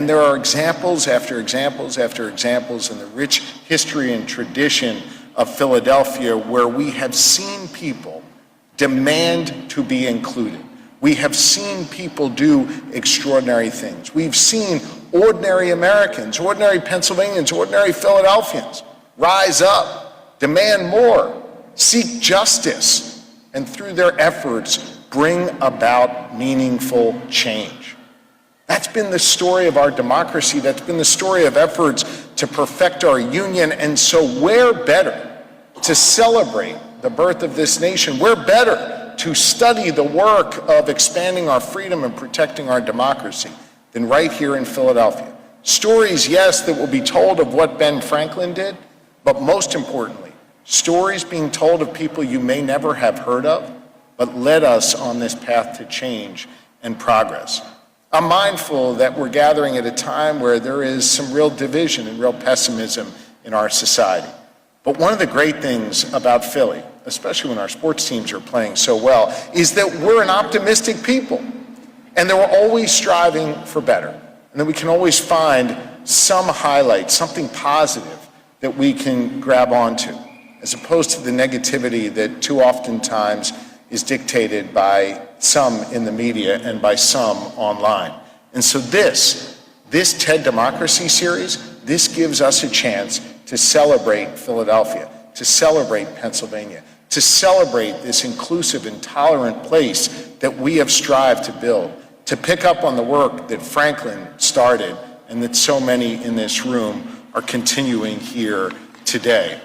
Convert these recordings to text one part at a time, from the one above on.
And there are examples after examples after examples in the rich history and tradition of Philadelphia where we have seen people demand to be included. We have seen people do extraordinary things. We've seen ordinary Americans, ordinary Pennsylvanians, ordinary Philadelphians rise up, demand more, seek justice, and through their efforts bring about meaningful change. That's been the story of our democracy. That's been the story of efforts to perfect our union. And so where better to celebrate the birth of this nation? Where better to study the work of expanding our freedom and protecting our democracy than right here in Philadelphia? Stories, yes, that will be told of what Ben Franklin did, but most importantly, stories being told of people you may never have heard of, but led us on this path to change and progress. I'm mindful that we're gathering at a time where there is some real division and real pessimism in our society. But one of the great things about Philly, especially when our sports teams are playing so well, is that we're an optimistic people and that we're always striving for better and that we can always find some highlight, something positive that we can grab onto, as opposed to the negativity that too oftentimes is dictated by some in the media and by some online. And so this TED Democracy series, this gives us a chance to celebrate Philadelphia, to celebrate Pennsylvania, to celebrate this inclusive and tolerant place that we have strived to build, to pick up on the work that Franklin started and that so many in this room are continuing here today.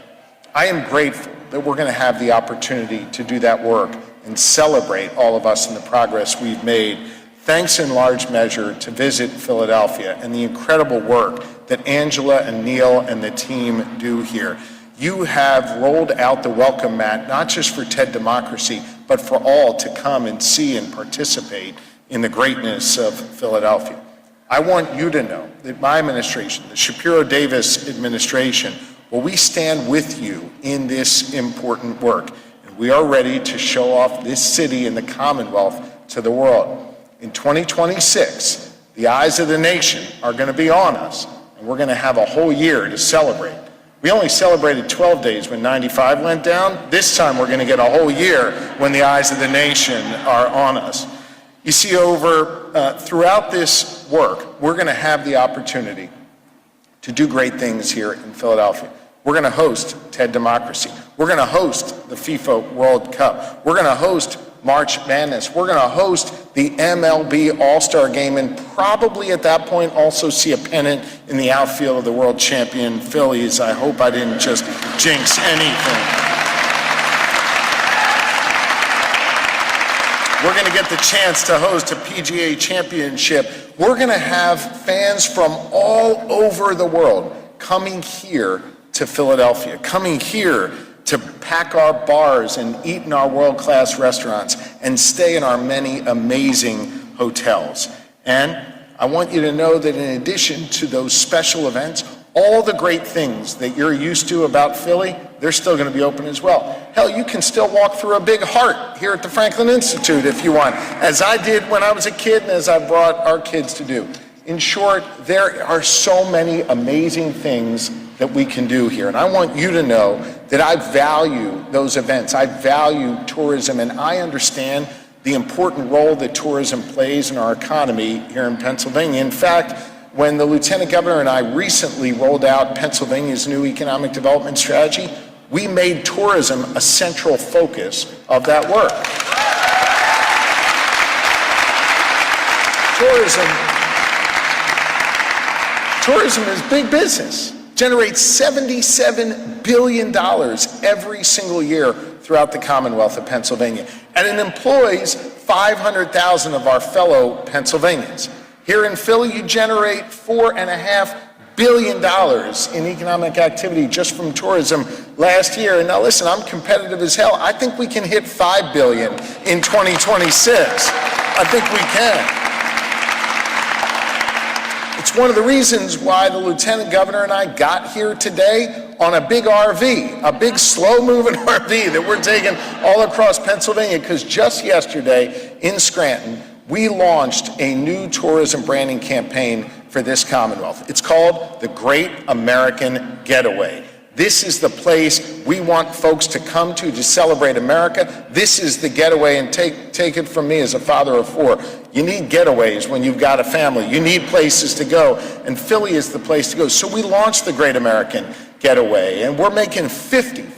I am grateful that we're going to have the opportunity to do that work and celebrate all of us in the progress we've made, thanks in large measure to Visit Philadelphia and the incredible work that Angela and Neil and the team do here. You have rolled out the welcome mat, not just for TED Democracy, but for all to come and see and participate in the greatness of Philadelphia. I want you to know that my administration, the Shapiro-Davis administration, well, we stand with you in this important work. We are ready to show off this city and the Commonwealth to the world. In 2026, the eyes of the nation are going to be on us, and we're going to have a whole year to celebrate. We only celebrated 12 days when 95 went down. This time we're going to get a whole year when the eyes of the nation are on us. You see, throughout this work, we're going to have the opportunity to do great things here in Philadelphia. We're going to host TED Democracy. We're going to host the FIFA World Cup. We're going to host March Madness. We're going to host the MLB All-Star Game and probably at that point also see a pennant in the outfield of the world champion Phillies. I hope I didn't just jinx anything. We're going to get the chance to host a PGA championship. We're going to have fans from all over the world coming here to Philadelphia, coming here to pack our bars and eat in our world-class restaurants and stay in our many amazing hotels. And I want you to know that in addition to those special events, all the great things that you're used to about Philly, they're still going to be open as well. Hell, you can still walk through a big heart here at the Franklin Institute if you want, as I did when I was a kid and as I brought our kids to do. In short, there are so many amazing things that we can do here. And I want you to know that I value those events. I value tourism, and I understand the important role that tourism plays in our economy here in Pennsylvania. In fact, when the Lieutenant Governor and I recently rolled out Pennsylvania's new economic development strategy, we made tourism a central focus of that work. Tourism is big business. Generates $77 billion every single year throughout the Commonwealth of Pennsylvania. And it employs 500,000 of our fellow Pennsylvanians. Here in Philly, you generate $4.5 billion in economic activity just from tourism last year. And now listen, I'm competitive as hell. I think we can hit $5 billion in 2026. I think we can. It's one of the reasons why the Lieutenant Governor and I got here today on a big RV, a big slow-moving RV that we're taking all across Pennsylvania, because just yesterday in Scranton, we launched a new tourism branding campaign for this Commonwealth. It's called the Great American Getaway. This is the place we want folks to come to celebrate America. This is the getaway, and take it from me as a father of four. You need getaways when you've got a family. You need places to go, and Philly is the place to go. So we launched the Great American Getaway, and we're making 50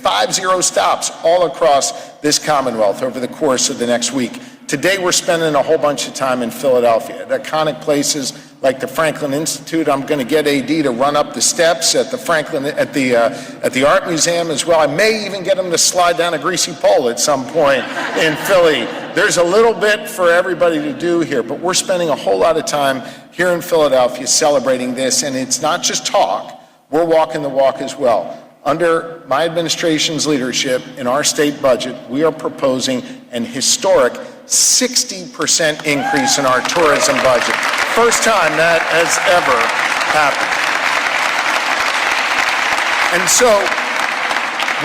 stops all across this Commonwealth over the course of the next week. Today we're spending a whole bunch of time in Philadelphia at iconic places like the Franklin Institute. I'm going to get AD to run up the steps at the Art Museum as well. I may even get him to slide down a greasy pole at some point in Philly. There's a little bit for everybody to do here, but we're spending a whole lot of time here in Philadelphia celebrating this, and it's not just talk. We're walking the walk as well. Under my administration's leadership in our state budget, we are proposing an historic 60% increase in our tourism budget. First time that has ever happened. And so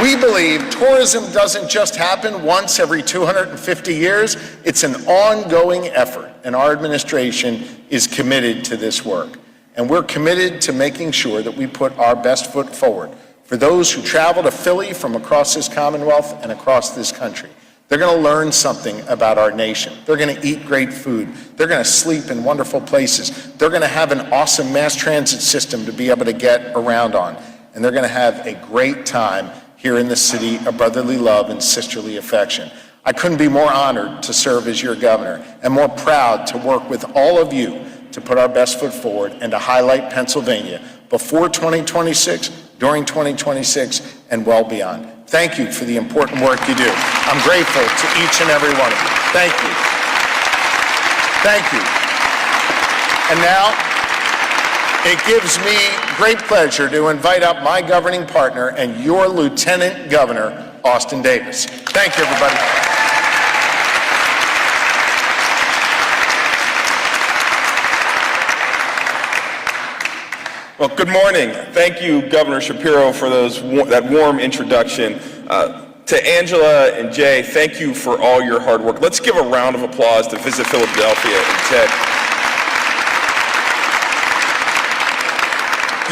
we believe tourism doesn't just happen once every 250 years. It's an ongoing effort, and our administration is committed to this work. And we're committed to making sure that we put our best foot forward for those who travel to Philly from across this Commonwealth and across this country. They're going to learn something about our nation. They're going to eat great food. They're going to sleep in wonderful places. They're going to have an awesome mass transit system to be able to get around on. And they're going to have a great time here in the city of brotherly love and sisterly affection. I couldn't be more honored to serve as your governor and more proud to work with all of you to put our best foot forward and to highlight Pennsylvania before 2026, during 2026, and well beyond. Thank you for the important work you do. I'm grateful to each and every one of you. Thank you. Thank you. And now, it gives me great pleasure to invite up my governing partner and your Lieutenant Governor, Austin Davis. Thank you, everybody. Well, good morning. Thank you, Governor Shapiro, for that warm introduction. To Angela and Jay, thank you for all your hard work. Let's give a round of applause to Visit Philadelphia and Ted.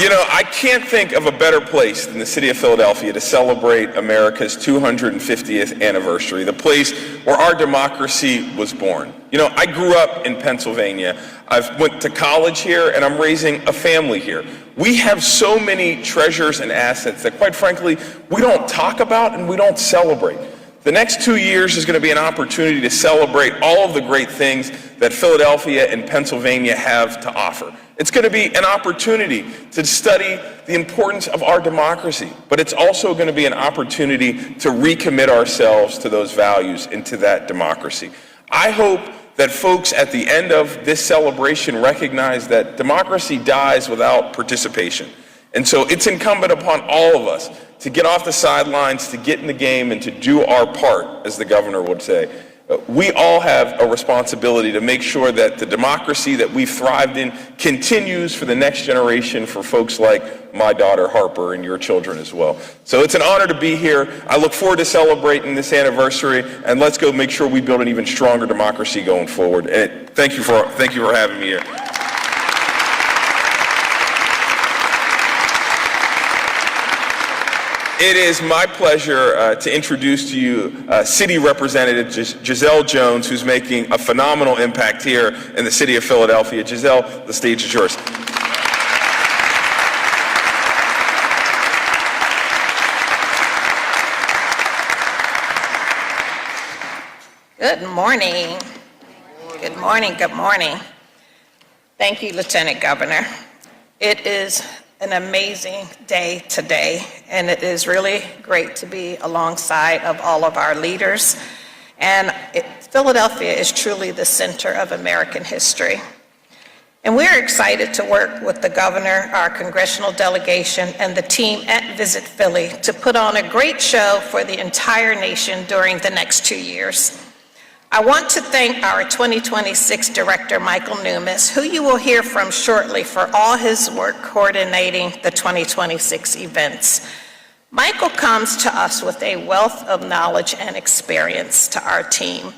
You know, I can't think of a better place than the city of Philadelphia to celebrate America's 250th anniversary, the place where our democracy was born. You know, I grew up in Pennsylvania. I went to college here, and I'm raising a family here. We have so many treasures and assets that, quite frankly, we don't talk about and we don't celebrate. The next 2 years is going to be an opportunity to celebrate all of the great things that Philadelphia and Pennsylvania have to offer. It's going to be an opportunity to study the importance of our democracy, but it's also going to be an opportunity to recommit ourselves to those values and to that democracy. I hope that folks at the end of this celebration recognize that democracy dies without participation. And so it's incumbent upon all of us to get off the sidelines, to get in the game, and to do our part, as the governor would say. We all have a responsibility to make sure that the democracy that we've thrived in continues for the next generation, for folks like my daughter Harper and your children as well. So it's an honor to be here. I look forward to celebrating this anniversary, and let's go make sure we build an even stronger democracy going forward. And thank you for having me here. It is my pleasure to introduce to you City Representative Giselle Jones, who's making a phenomenal impact here in the city of Philadelphia. Giselle, the stage is yours. Good morning. Good morning. Good morning. Thank you, Lieutenant Governor. It is an amazing day today, and it is really great to be alongside of all of our leaders. And Philadelphia is truly the center of American history. And we're excited to work with the governor, our congressional delegation, and the team at Visit Philly to put on a great show for the entire nation during the next 2 years. I want to thank our 2026 Director, Michael Numis, who you will hear from shortly, for all his work coordinating the 2026 events. Michael comes to us with a wealth of knowledge and experience to our team.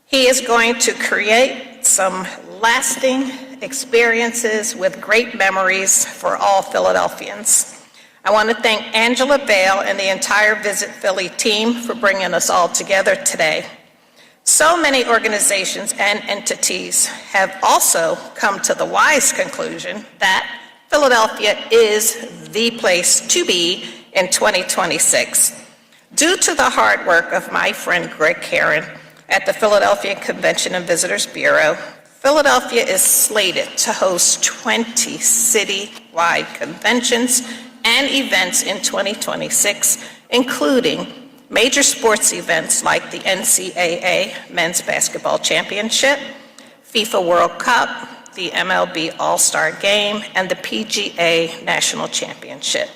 He is going to create some lasting experiences with great memories for all Philadelphians. I want to thank Angela Bale and the entire Visit Philly team for bringing us all together today. So many organizations and entities have also come to the wise conclusion that Philadelphia is the place to be in 2026. Due to the hard work of my friend Greg Caron at the Philadelphia Convention and Visitors Bureau, Philadelphia is slated to host 20 city-wide conventions and events in 2026, including major sports events like the NCAA Men's Basketball Championship, FIFA World Cup, the MLB All-Star Game, and the PGA National Championship.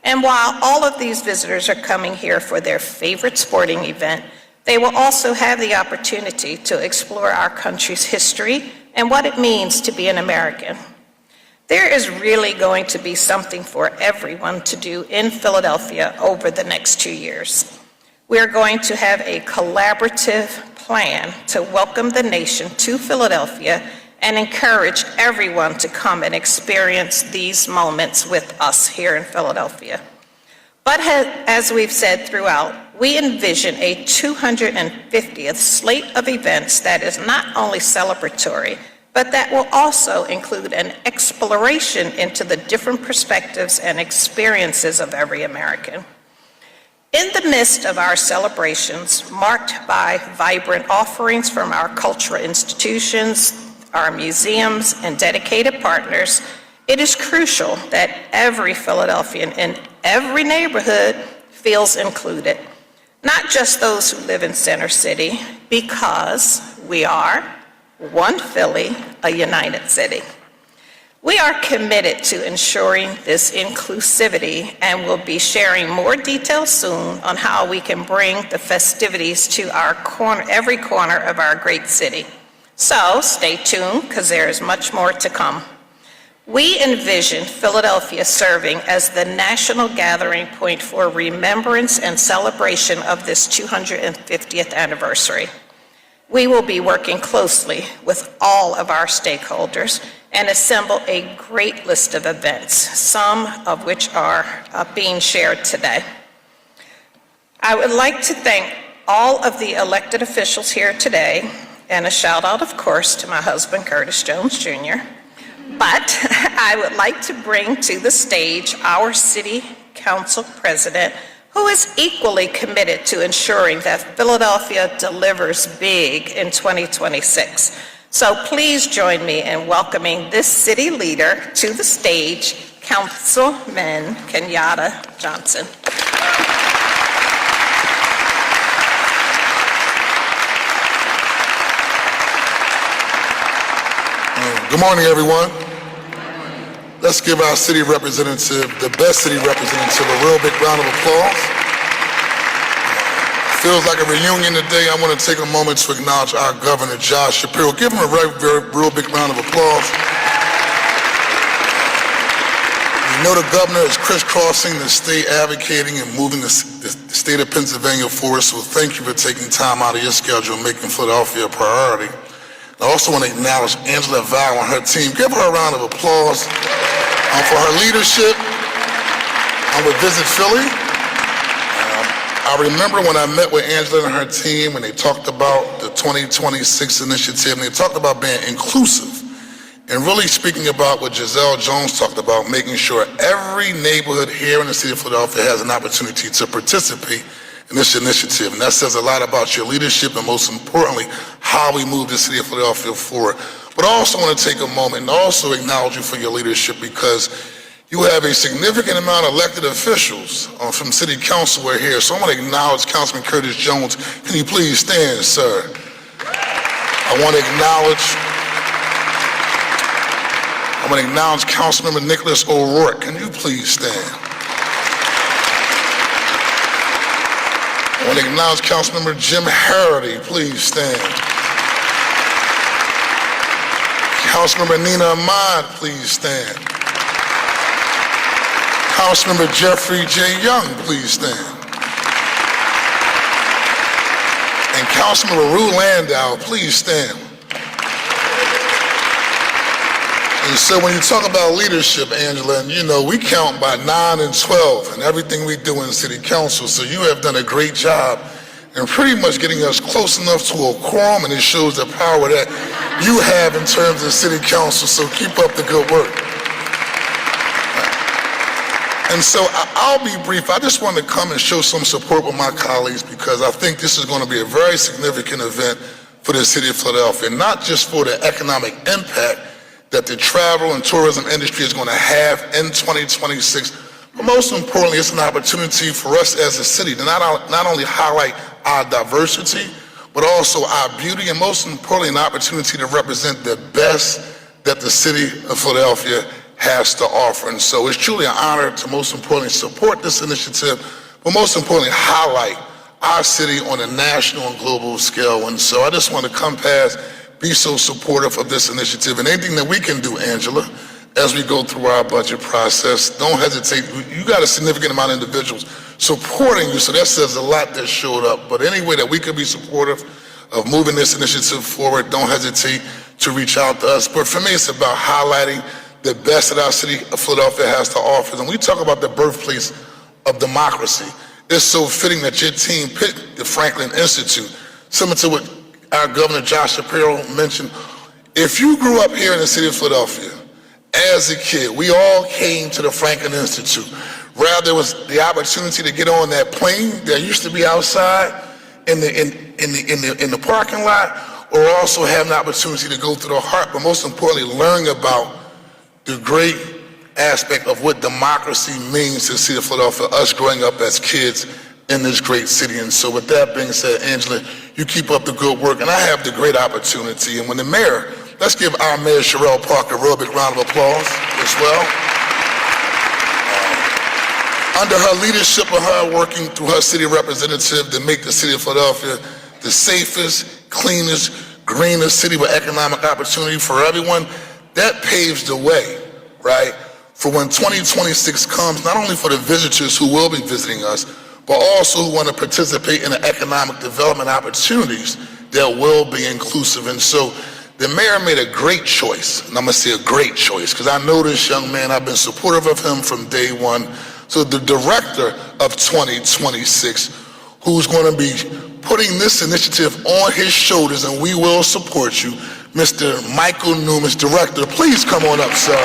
And while all of these visitors are coming here for their favorite sporting event, they will also have the opportunity to explore our country's history and what it means to be an American. There is really going to be something for everyone to do in Philadelphia over the next 2 years. We are going to have a collaborative plan to welcome the nation to Philadelphia and encourage everyone to come and experience these moments with us here in Philadelphia. But as we've said throughout, we envision a 250th slate of events that is not only celebratory, but that will also include an exploration into the different perspectives and experiences of every American. In the midst of our celebrations, marked by vibrant offerings from our cultural institutions, our museums, and dedicated partners, it is crucial that every Philadelphian in every neighborhood feels included, not just those who live in Center City, because we are one Philly, a united city. We are committed to ensuring this inclusivity and will be sharing more details soon on how we can bring the festivities to every corner of our great city. So stay tuned, because there is much more to come. We envision Philadelphia serving as the national gathering point for remembrance and celebration of this 250th anniversary. We will be working closely with all of our stakeholders and assemble a great list of events, some of which are being shared today. I would like to thank all of the elected officials here today, and a shout out, of course, to my husband, Curtis Jones Jr. But I would like to bring to the stage our City Council President, who is equally committed to ensuring that Philadelphia delivers big in 2026. So please join me in welcoming this city leader to the stage, Councilman Kenyatta Johnson. Good morning, everyone. Let's give our city representative, the best city representative, a real big round of applause. Feels like a reunion today. I want to take a moment to acknowledge our governor, Josh Shapiro. Give him a real big round of applause. You know the governor is crisscrossing the state, advocating and moving the state of Pennsylvania forward, so thank you for taking time out of your schedule and making Philadelphia a priority. I also want to acknowledge Angela Val and her team. Give her a round of applause for her leadership with Visit Philly. I remember when I met with Angela and her team and they talked about the 2026 initiative, and they talked about being inclusive and really speaking about what Giselle Jones talked about, making sure every neighborhood here in the city of Philadelphia has an opportunity to participate in this initiative. And that says a lot about your leadership and, most importantly, how we move the city of Philadelphia forward. But I also want to take a moment and also acknowledge you for your leadership, because you have a significant amount of elected officials from City Council who are here. So I want to acknowledge Councilman Curtis Jones. Can you please stand, sir? I want to acknowledge Councilmember Nicholas O'Rourke. Can you please stand? I want to acknowledge Councilmember Jim Harity. Please stand. Councilmember Nina Ahmad, please stand. Councilmember Jeffrey J. Young, please stand. And Councilmember Rue Landau, please stand. And so when you talk about leadership, Angela, and you know, we count by 9 and 12 and everything we do in city council, so you have done a great job in pretty much getting us close enough to a quorum, and it shows the power that you have in terms of city council, so keep up the good work. And so I'll be brief. I just want to come and show some support with my colleagues because I think this is going to be a very significant event for the city of Philadelphia, not just for the economic impact that the travel and tourism industry is going to have in 2026, but most importantly, it's an opportunity for us as a city to not only highlight our diversity, but also our beauty, and most importantly, an opportunity to represent the best that the city of Philadelphia has to offer. And so it's truly an honor to most importantly support this initiative, but most importantly, highlight our city on a national and global scale. And so I just want to come past, be so supportive of this initiative, and anything that we can do, Angela, as we go through our budget process, don't hesitate. You got a significant amount of individuals supporting you, so that says a lot that showed up. But any way that we could be supportive of moving this initiative forward, don't hesitate to reach out to us. But for me, it's about highlighting the best that our city of Philadelphia has to offer. And we talk about the birthplace of democracy. It's so fitting that your team picked the Franklin Institute, similar to what our Governor Josh Shapiro mentioned. If you grew up here in the city of Philadelphia, as a kid, we all came to the Franklin Institute. Rather, it was the opportunity to get on that plane that used to be outside in the parking lot, or also have an opportunity to go through the heart, but most importantly, learn about the great aspect of what democracy means to the city of Philadelphia, us growing up as kids in this great city. And so with that being said, Angela, you keep up the good work, and I have the great opportunity. And when the mayor, let's give our mayor, Cherelle Parker, a real big round of applause as well. Under her leadership and her working through her city representative to make the city of Philadelphia the safest, cleanest, greenest city with economic opportunity for everyone, that paves the way, right, for when 2026 comes, not only for the visitors who will be visiting us, but also who want to participate in the economic development opportunities that will be inclusive. And so the mayor made a great choice, and I'm going to say a great choice, because I know this young man, I've been supportive of him from day one. So the director of 2026, who's going to be putting this initiative on his shoulders, and we will support you, Mr. Michael Newman's director. Please come on up, sir.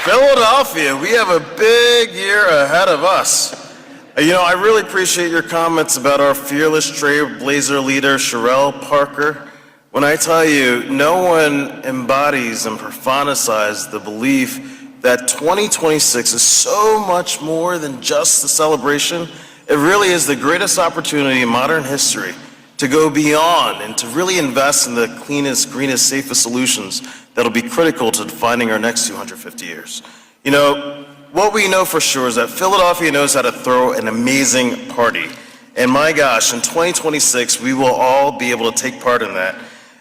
Philadelphia, we have a big year ahead of us. You know, I really appreciate your comments about our fearless trailblazer leader, Cherelle Parker. When I tell you, no one embodies and personifies the belief that 2026 is so much more than just a celebration. It really is the greatest opportunity in modern history to go beyond and to really invest in the cleanest, greenest, safest solutions that'll be critical to defining our next 250 years. You know, what we know for sure is that Philadelphia knows how to throw an amazing party. And my gosh, in 2026, we will all be able to take part in that.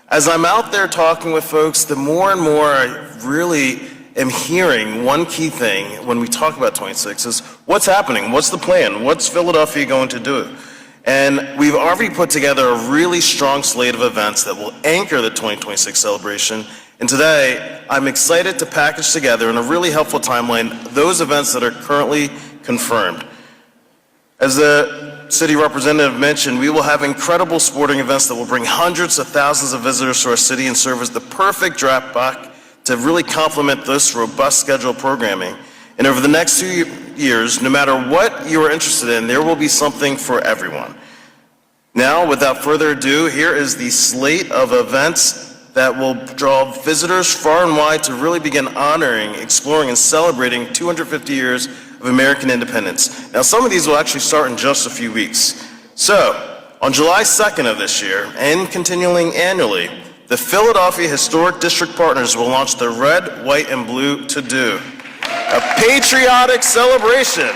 As I'm out there talking with folks, the more and more I really am hearing one key thing when we talk about 26 is what's happening? What's the plan? What's Philadelphia going to do? And we've already put together a really strong slate of events that will anchor the 2026 celebration. And today, I'm excited to package together in a really helpful timeline those events that are currently confirmed. As the city representative mentioned, we will have incredible sporting events that will bring hundreds of thousands of visitors to our city and serve as the perfect drop back to really complement this robust scheduled programming. And over the next 2 years, no matter what you are interested in, there will be something for everyone. Now, without further ado, here is the slate of events that will draw visitors far and wide to really begin honoring, exploring, and celebrating 250 years of American independence. Now, some of these will actually start in just a few weeks. So, on July 2nd of this year, and continuing annually, the Philadelphia Historic District Partners will launch the Red, White, and Blue To-Do, a patriotic celebration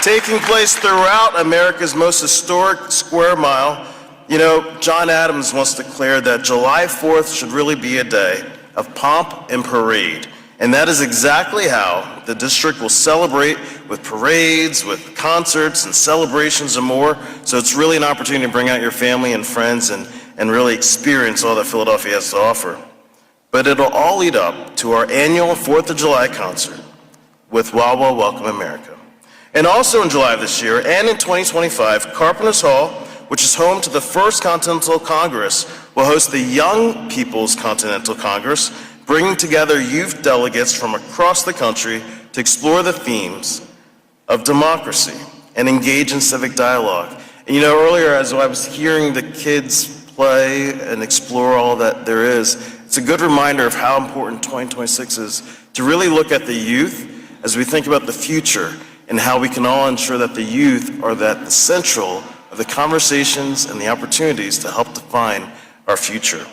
taking place throughout America's most historic square mile. You know, John Adams once declared that July 4th should really be a day of pomp and parade. And that is exactly how the district will celebrate, with parades, with concerts and celebrations and more. So it's really an opportunity to bring out your family and friends and really experience all that Philadelphia has to offer. But it'll all lead up to our annual 4th of July concert with Wawa Welcome America. And also in July of this year and in 2025, Carpenters Hall, which is home to the First Continental Congress, will host the Young People's Continental Congress, bringing together youth delegates from across the country to explore the themes of democracy and engage in civic dialogue. And earlier as I was hearing the kids play and explore all that there is, it's a good reminder of how important 2026 is to really look at the youth as we think about the future and how we can all ensure that the youth are at the central of the conversations and the opportunities to help define our future.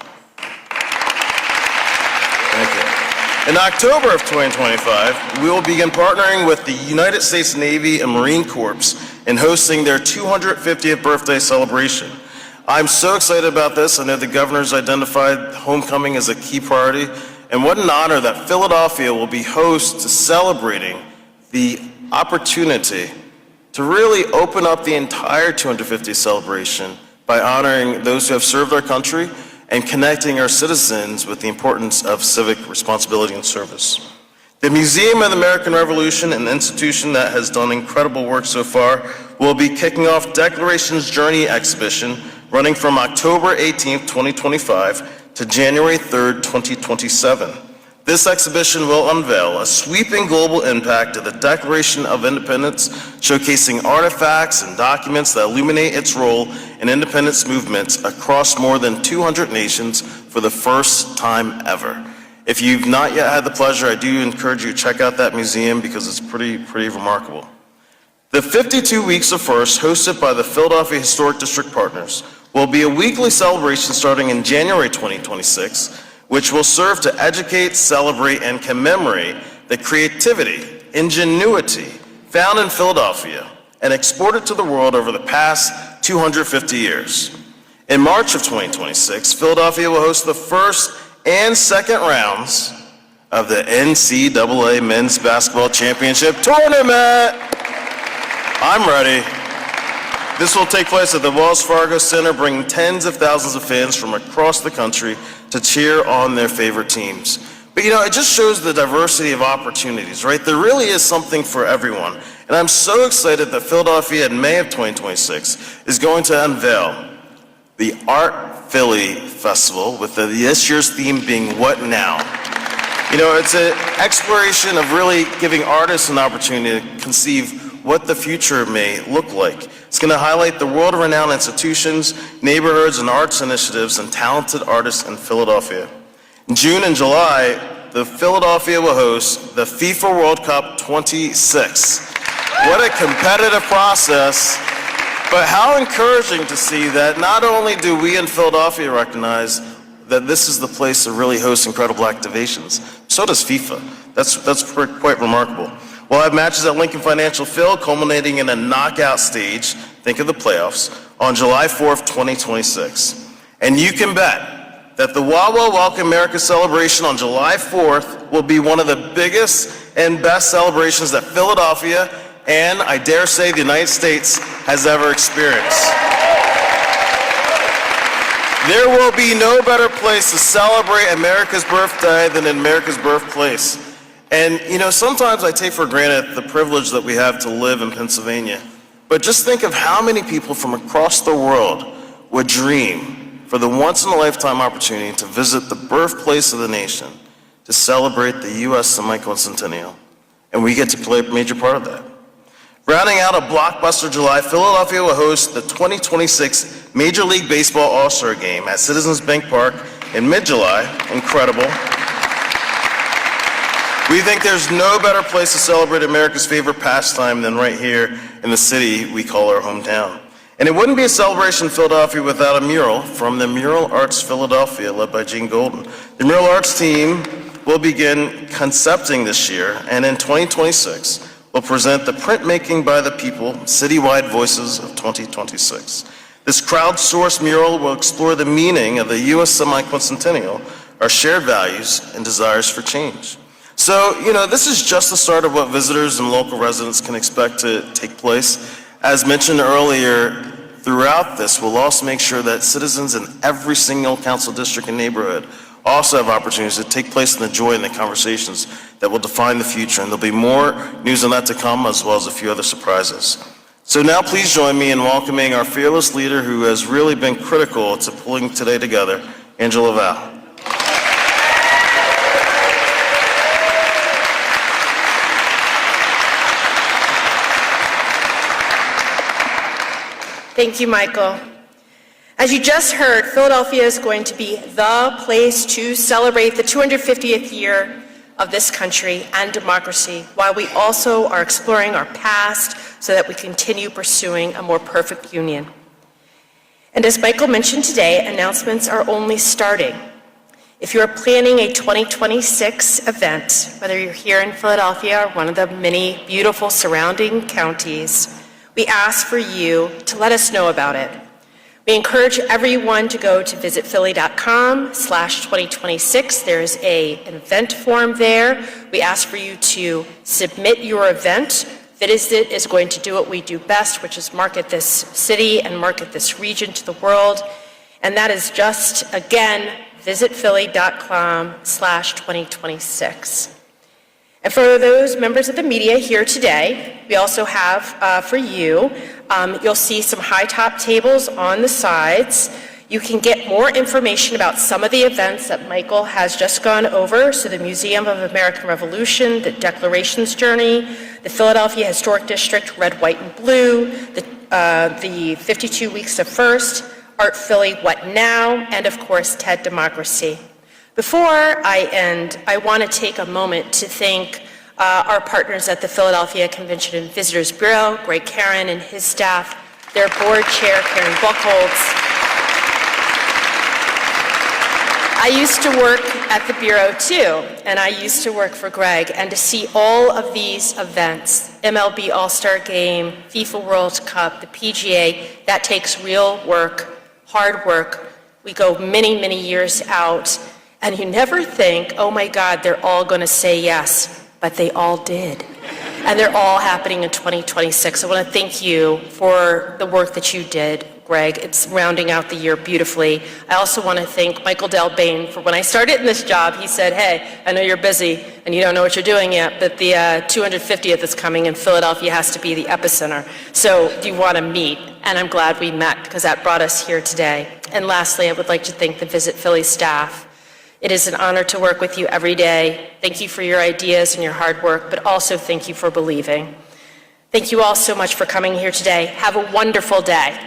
Thank you. In October of 2025, we will begin partnering with the United States Navy and Marine Corps in hosting their 250th birthday celebration. I'm so excited about this. I know the governor's identified homecoming as a key priority, and what an honor that Philadelphia will be host to celebrating the opportunity to really open up the entire 250th celebration by honoring those who have served our country and connecting our citizens with the importance of civic responsibility and service. The Museum of the American Revolution, an institution that has done incredible work so far, will be kicking off Declarations Journey exhibition running from October 18th, 2025 to January 3rd, 2027. This exhibition will unveil a sweeping global impact of the Declaration of Independence, showcasing artifacts and documents that illuminate its role in independence movements across more than 200 nations for the first time ever. If you've not yet had the pleasure, I do encourage you to check out that museum because it's pretty remarkable. The 52 Weeks of First, hosted by the Philadelphia Historic District Partners, will be a weekly celebration starting in January 2026, which will serve to educate, celebrate, and commemorate the creativity, ingenuity found in Philadelphia and exported to the world over the past 250 years. In March of 2026, Philadelphia will host the first and second rounds of the NCAA Men's Basketball Championship Tournament. I'm ready. This will take place at the Wells Fargo Center, bringing tens of thousands of fans from across the country to cheer on their favorite teams. But it just shows the diversity of opportunities, right? There really is something for everyone. And I'm so excited that Philadelphia in May of 2026 is going to unveil the Art Philly Festival, with this year's theme being What Now? It's an exploration of really giving artists an opportunity to conceive what the future may look like. It's going to highlight the world-renowned institutions, neighborhoods, and arts initiatives and talented artists in Philadelphia. In June and July, the Philadelphia will host the FIFA World Cup 26. What a competitive process, but how encouraging to see that not only do we in Philadelphia recognize that this is the place to really host incredible activations, so does FIFA. That's quite remarkable. We'll have matches at Lincoln Financial Field, culminating in a knockout stage, think of the playoffs, on July 4th, 2026. And you can bet that the Wawa Welcome America celebration on July 4th will be one of the biggest and best celebrations that Philadelphia, and I dare say the United States, has ever experienced. There will be no better place to celebrate America's birthday than in America's birthplace. And sometimes I take for granted the privilege that we have to live in Pennsylvania. But just think of how many people from across the world would dream for the once-in-a-lifetime opportunity to visit the birthplace of the nation, to celebrate the U.S. semi-quincentennial. And we get to play a major part of that. Rounding out a blockbuster July, Philadelphia will host the 2026 Major League Baseball All-Star Game at Citizens Bank Park in mid-July. Incredible. We think there's no better place to celebrate America's favorite pastime than right here in the city we call our hometown. And it wouldn't be a celebration in Philadelphia without a mural from the Mural Arts Philadelphia, led by Gene Golden. The Mural Arts team will begin concepting this year, and in 2026, will present the Printmaking by the People Citywide Voices of 2026. This crowdsourced mural will explore the meaning of the U.S. semi-quincentennial, our shared values and desires for change. So, this is just the start of what visitors and local residents can expect to take place. As mentioned earlier, throughout this, we'll also make sure that citizens in every single council district and neighborhood also have opportunities to take place in the joy and the conversations that will define the future. And there'll be more news on that to come, as well as a few other surprises. So now please join me in welcoming our fearless leader who has really been critical to pulling today together, Angela Val. Thank you, Michael. As you just heard, Philadelphia is going to be the place to celebrate the 250th year of this country and democracy, while we also are exploring our past so that we continue pursuing a more perfect union. And as Michael mentioned today, announcements are only starting. If you're planning a 2026 event, whether you're here in Philadelphia or one of the many beautiful surrounding counties, we ask for you to let us know about it. We encourage everyone to go to visitphilly.com/2026. There's an event form there. We ask for you to submit your event. Visit is going to do what we do best, which is market this city and market this region to the world. And that is just, again, visitphilly.com/2026. And for those members of the media here today, we also have for you, you'll see some high top tables on the sides. You can get more information about some of the events that Michael has just gone over. So the Museum of American Revolution, the Declarations Journey, the Philadelphia Historic District, Red, White, and Blue, the 52 Weeks of First, Art Philly, What Now, and of course, TED Democracy. Before I end, I want to take a moment to thank our partners at the Philadelphia Convention and Visitors Bureau, Greg Karen and his staff, their board chair, Karen Buchholz. I used to work at the Bureau too, and I used to work for Greg, and to see all of these events, MLB All-Star Game, FIFA World Cup, the PGA, that takes real work, hard work. We go many, many years out. And you never think, oh my God, they're all going to say yes, but they all did. And they're all happening in 2026. I want to thank you for the work that you did, Greg. It's rounding out the year beautifully. I also want to thank Michael Delbane for when I started in this job, he said, hey, I know you're busy and you don't know what you're doing yet, but the 250th is coming and Philadelphia has to be the epicenter. So do you want to meet? And I'm glad we met because that brought us here today. And lastly, I would like to thank the Visit Philly staff. It is an honor to work with you every day. Thank you for your ideas and your hard work, but also thank you for believing. Thank you all so much for coming here today. Have a wonderful day.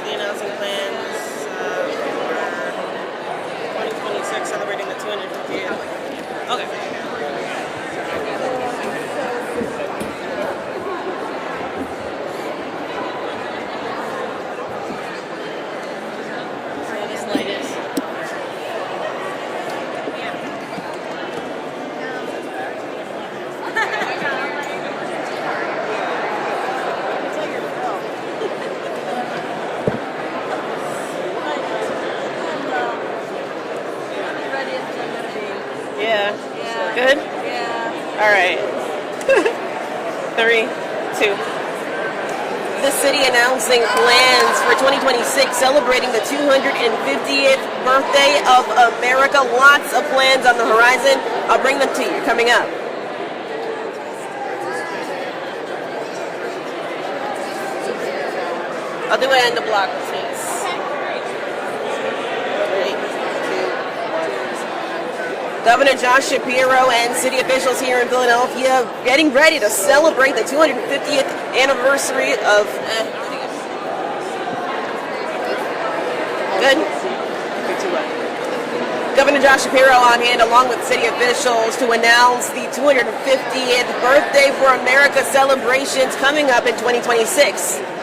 The announcing plans for 2026, celebrating the 250th. Okay. Yeah. Good? Yeah. All right. 3, 2. The city announcing plans for 2026, celebrating the 250th birthday of America. Lots of plans on the horizon. I'll bring them to you coming up. I'll do it in the block, please. 3, 2, 1. Governor Josh Shapiro and city officials here in Philadelphia getting ready to celebrate the 250th anniversary of... Good. Governor Josh Shapiro on hand along with city officials to announce the 250th birthday for America celebrations coming up in 2026.